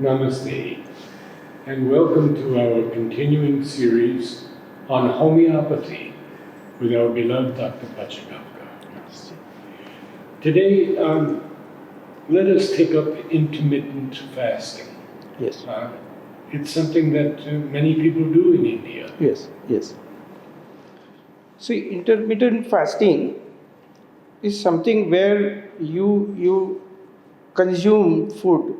Namaste, and welcome to our continuing series on homeopathy with our beloved Dr. Pachagapka. Today, let us take up intermittent fasting. Yes. It's something that many people do in India. Yes. Yes. See, intermittent fasting is something where you consume food.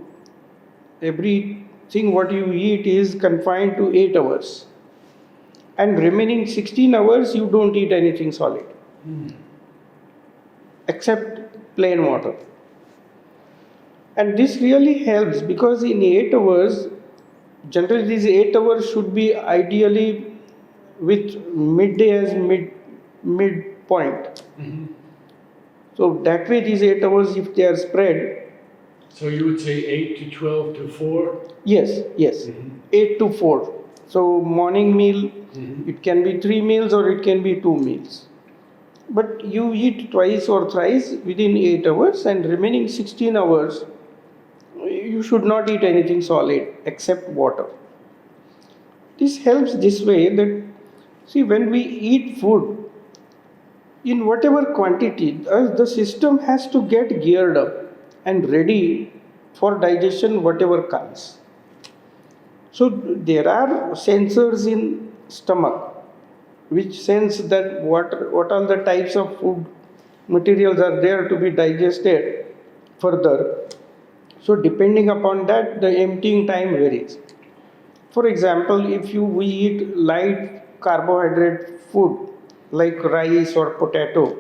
Everything what you eat is confined to 8 hours, and remaining 16 hours you don't eat anything solid except plain water. And this really helps because in 8 hours, generally these 8 hours should be ideally with midday as midpoint. So that way these 8 hours, if they are spread, So you would say 8 to 12 to 4? yes, 8 to 4. So morning meal, it can be 3 meals or it can be 2 meals. But you eat twice or thrice within 8 hours, and remaining 16 hours, you should not eat anything solid except water. This helps this way that, see, when we eat food in whatever quantity, the system has to get geared up and ready for digestion, whatever comes. So there are sensors in stomach which sense that what all the types of food materials are there to be digested further. So depending upon that, the emptying time varies. For example, if we eat light carbohydrate food like rice or potato,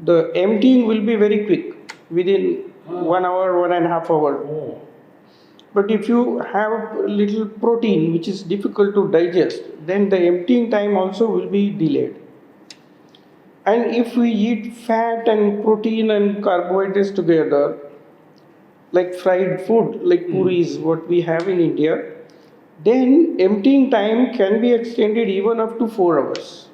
the emptying will be very quick within 1 hour, 1.5 hours. Oh. But if you have little protein which is difficult to digest, then the emptying time also will be delayed. And if we eat fat and protein and carbohydrates together, like fried food, like puris, what we have in India, then emptying time can be extended even up to 4 hours.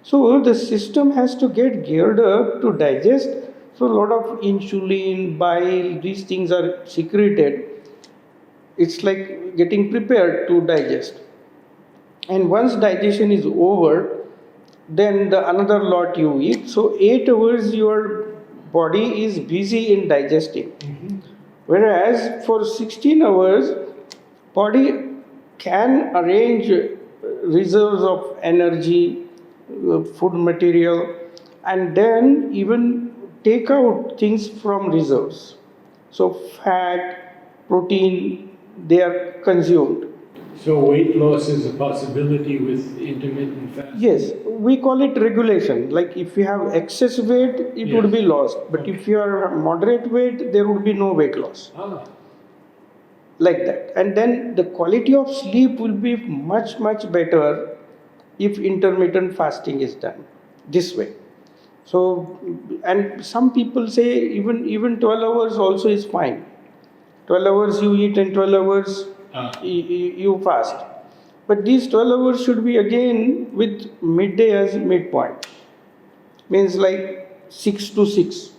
So the system has to get geared up to digest. So a lot of insulin, bile, these things are secreted. It's like getting prepared to digest. And once digestion is over, then the another lot you eat. So 8 hours your body is busy in digesting. Whereas for 16 hours, body can arrange reserves of energy, food material, and then even take out things from reserves. So fat, protein, they are consumed. So weight loss is a possibility with intermittent fasting? Yes, we call it regulation. Like if you have excess weight, it would Yes. be lost. But if you are moderate weight, there would be no weight loss. Ah, Like that. And then the quality of sleep will be much, much better if intermittent fasting is done this way. So, and some people say even 12 hours also is fine. 12 hours you eat and 12 hours you fast. But these 12 hours should be again with midday as midpoint. Means like 6 to 6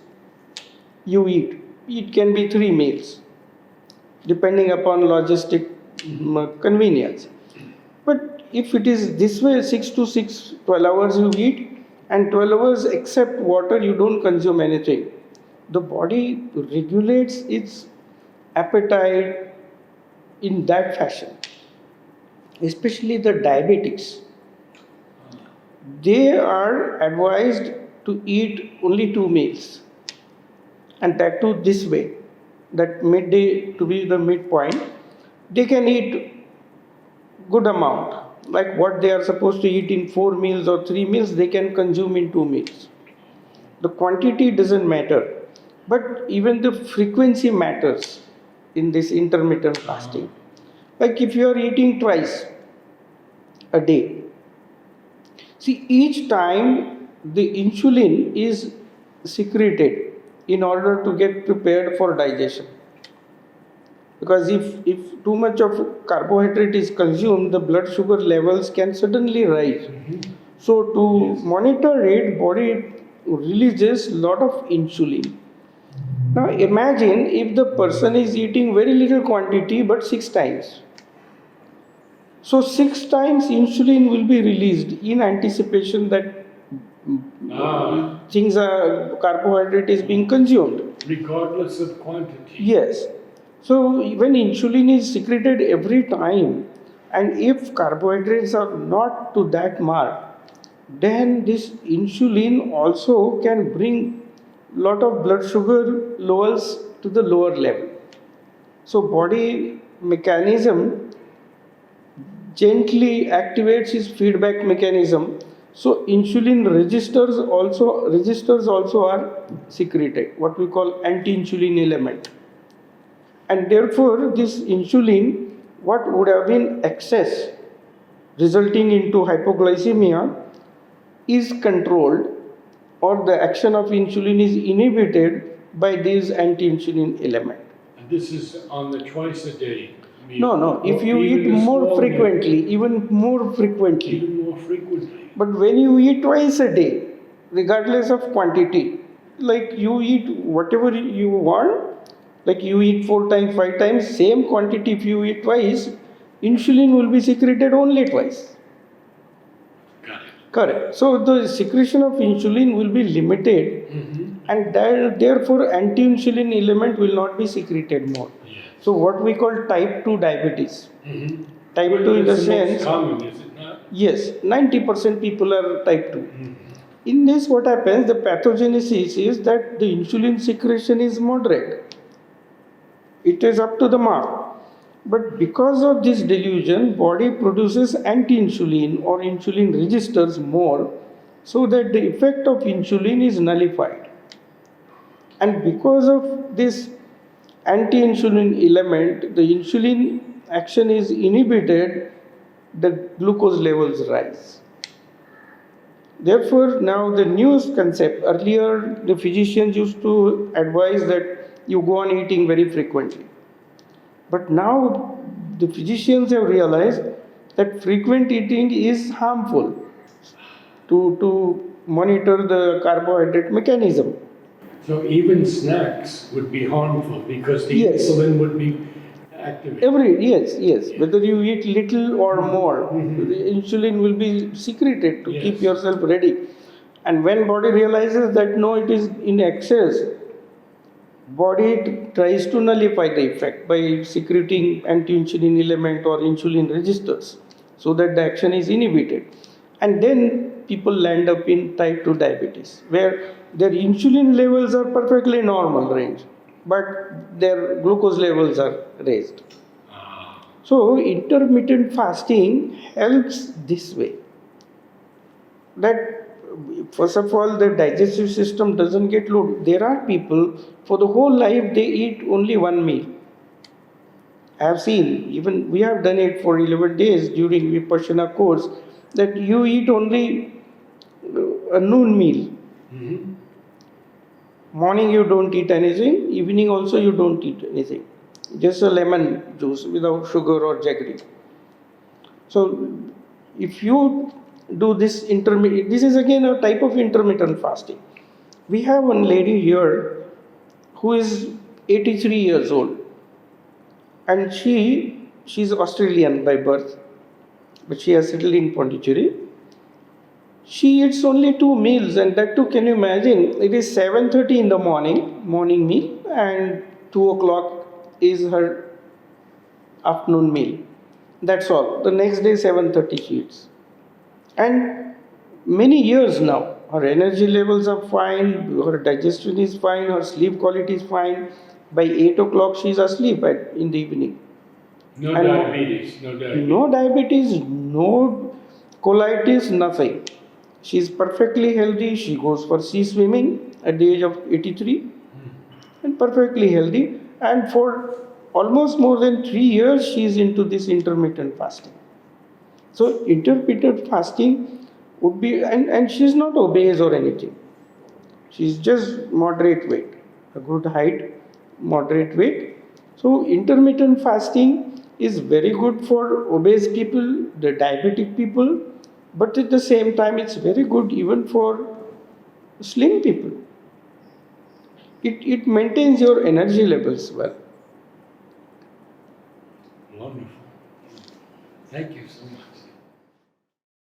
you eat. It can be 3 meals depending upon logistic convenience. But if it is this way, 6 to 6, 12 hours you eat, and 12 hours except water you don't consume anything, the body regulates its appetite in that fashion. Especially the diabetics, they are advised to eat only 2 meals, and that too this way, that midday to be the midpoint. They can eat good amount, like what they are supposed to eat in 4 meals or 3 meals, they can consume in 2 meals. The quantity doesn't matter, but even the frequency matters in this intermittent fasting. Like if you are eating twice a day, see, each time the insulin is secreted in order to get prepared for digestion. Because if too much of carbohydrate is consumed, the blood sugar levels can suddenly rise. So to monitor it, body releases lot of insulin. Now imagine if the person is eating very little quantity but 6 times. So 6 times insulin will be released in anticipation that things are carbohydrate is being consumed. Regardless of quantity. Yes. So when insulin is secreted every time, and if carbohydrates are not to that mark, then this insulin also can bring lot of blood sugar levels to the lower level. So body mechanism gently activates its feedback mechanism. So insulin registers also are secreted, what we call anti-insulin element. And therefore this insulin, what would have been excess resulting into hypoglycemia, is controlled, or the action of insulin is inhibited by this anti-insulin element. And this is on the twice a day meal. No, if you Even eat the more small frequently, meal. even more frequently. Even more frequently. But when you eat twice a day, regardless of quantity, like you eat whatever you want, like you eat 4 times, 5 times, same quantity if you eat twice, insulin will be secreted only twice. Got it. Correct. So the secretion of insulin will be limited, and therefore anti-insulin element will not be secreted more. Yes. So what we call type 2 diabetes. Type Well, 2 in the that's the most sense, common, is it not? yes, 90% people are type 2. In this, what happens, the pathogenesis is that the insulin secretion is moderate. It is up to the mark. But because of this delusion, body produces anti-insulin or insulin registers more, so that the effect of insulin is nullified. And because of this anti-insulin element, the insulin action is inhibited, the glucose levels rise. Therefore, now the newest concept, earlier the physicians used to advise that you go on eating very frequently. But now the physicians have realized that frequent eating is harmful to monitor the carbohydrate mechanism. So even snacks would be harmful because the Yes. insulin would be activated. Yes. Whether you eat little or more, the insulin will be secreted to keep Yes. yourself ready. And when body realizes that no, it is in excess, body tries to nullify the effect by secreting anti-insulin element or insulin registers, so that the action is inhibited. And then people land up in type 2 diabetes, where their insulin levels are perfectly normal range, but their glucose levels are raised. So intermittent fasting helps this way, that first of all the digestive system doesn't get loaded. There are people for the whole life they eat only one meal. I have seen, even we have done it for 11 days during Vipassana course, that you eat only a noon meal. Morning you don't eat anything, evening also you don't eat anything, just a lemon juice without sugar or jaggery. So if you do this intermittent, this is again a type of intermittent fasting. We have one lady here who is 83 years old, and she's Australian by birth, but she has settled in Pondicherry. She eats only 2 meals, and that too, can you imagine? It is 7:30 in the morning meal, and 2 o'clock is her afternoon meal. That's all. The next day 7:30 she eats. And many years now, her energy levels are fine, her digestion is fine, her sleep quality is fine. By 8 o'clock she is asleep in the evening. No And diabetes, no diabetes. no diabetes, no colitis, nothing. She is perfectly healthy. She goes for sea swimming at the age of 83 and perfectly healthy. And for almost more than 3 years, she is into this intermittent fasting. So, intermittent fasting would be, and she is not obese or anything. She is just moderate weight, a good height, moderate weight. So, intermittent fasting is very good for obese people, the diabetic people, but at the same time, it's very good even for slim people. it maintains your energy levels well. Wonderful. Thank you so much.